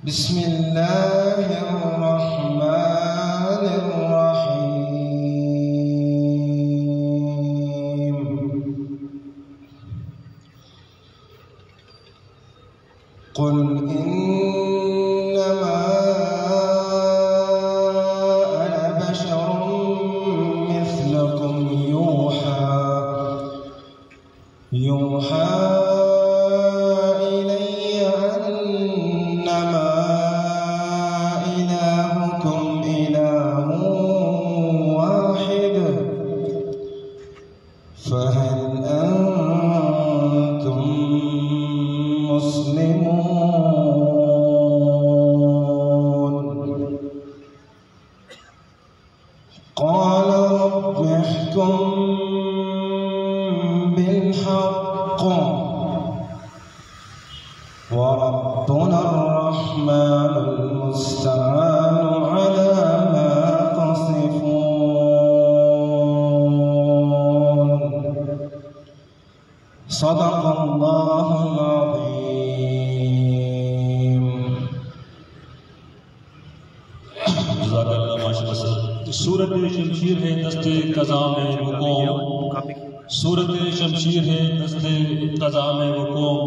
بسم الله الرحمن الرحيم. قل إنما أنا بشر مثلكم يوحى إلي أنما إلهكم إله واحد فهل أنتم مسلمون؟ قال رب احكم بالحق وربنا الرحمن المستعان على ما تصفون. صدق الله العظيم. सूरत शमशीर है दस्ते कज़ा में हुक्म, सूरत शमशीर है दस्ते कज़ा में हुक्म।